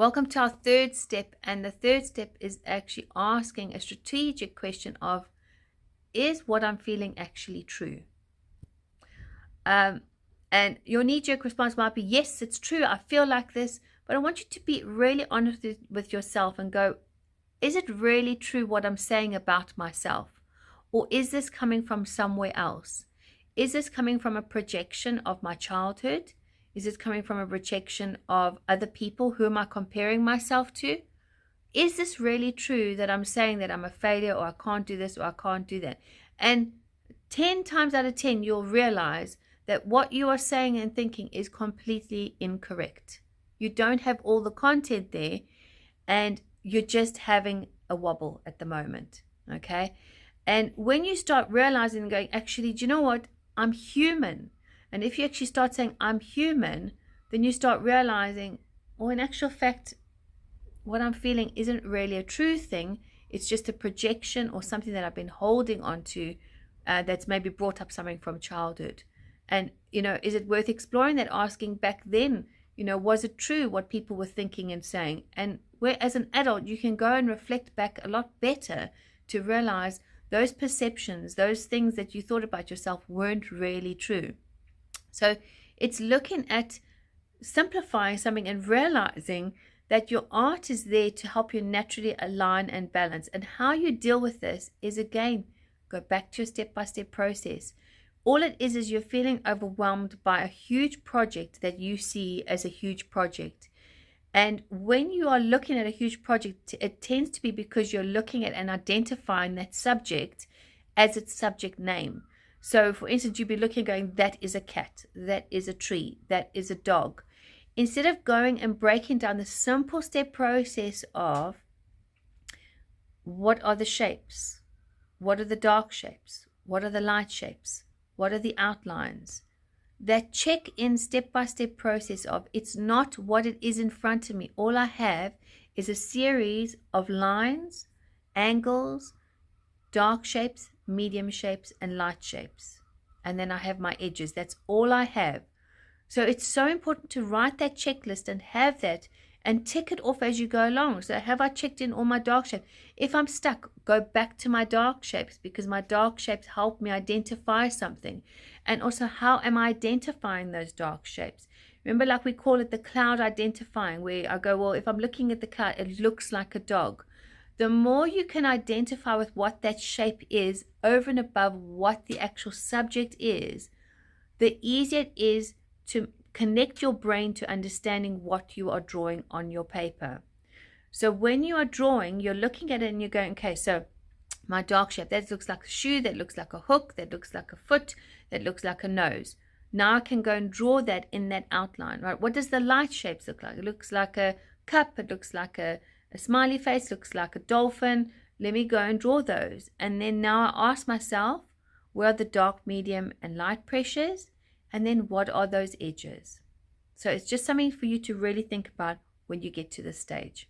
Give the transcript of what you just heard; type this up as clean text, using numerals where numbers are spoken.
Welcome to our third step, and the third step is actually asking a strategic question of, is what I'm feeling actually true? And your knee-jerk response might be, yes, it's true, I feel like this, but I want you to be really honest with yourself and go, is it really true what I'm saying about myself? Or is this coming from somewhere else? Is this coming from a projection of my childhood? Is it coming from a projection of other people? Who am I comparing myself to? Is this really true that I'm saying that I'm a failure, or I can't do this, or I can't do that? And 10 times out of 10, you'll realize that what you are saying and thinking is completely incorrect. You don't have all the content there, and you're just having a wobble at the moment, okay? And when you start realizing and going, actually, do you know what? I'm human. And if you actually start saying, I'm human, then you start realizing, well, in actual fact, what I'm feeling isn't really a true thing. It's just a projection or something that I've been holding on to that's maybe brought up something from childhood. And, is it worth exploring that, asking back then, was it true what people were thinking and saying? And where as an adult, you can go and reflect back a lot better to realize those perceptions, those things that you thought about yourself weren't really true. So it's looking at simplifying something and realizing that your art is there to help you naturally align and balance. And how you deal with this is, again, go back to your step-by-step process. All it is you're feeling overwhelmed by a huge project that you see as a huge project. And when you are looking at a huge project, it tends to be because you're looking at and identifying that subject as its subject name. So, for instance, you'd be looking going, that is a cat, that is a tree, that is a dog. Instead of going and breaking down the simple step process of what are the shapes, what are the dark shapes, what are the light shapes, what are the outlines, that check-in step-by-step process of, it's not what it is in front of me. All I have is a series of lines, angles, dark shapes, medium shapes, and light shapes. And then I have my edges. That's all I have. So it's so important to write that checklist and have that and tick it off as you go along. So have I checked in all my dark shapes? If I'm stuck, go back to my dark shapes, because my dark shapes help me identify something. And also, how am I identifying those dark shapes? Remember, like we call it the cloud identifying, where I go, well, if I'm looking at the cloud, it looks like a dog. The more you can identify with what that shape is over and above what the actual subject is, the easier it is to connect your brain to understanding what you are drawing on your paper. So when you are drawing, you're looking at it and you're going, okay, so my dark shape, that looks like a shoe, that looks like a hook, that looks like a foot, that looks like a nose. Now I can go and draw that in that outline, right? What does the light shapes look like? It looks like a cup, it looks like a smiley face, looks like a dolphin. Let me go and draw those. And then now I ask myself, where are the dark, medium, and light pressures? And then what are those edges? So it's just something for you to really think about when you get to this stage.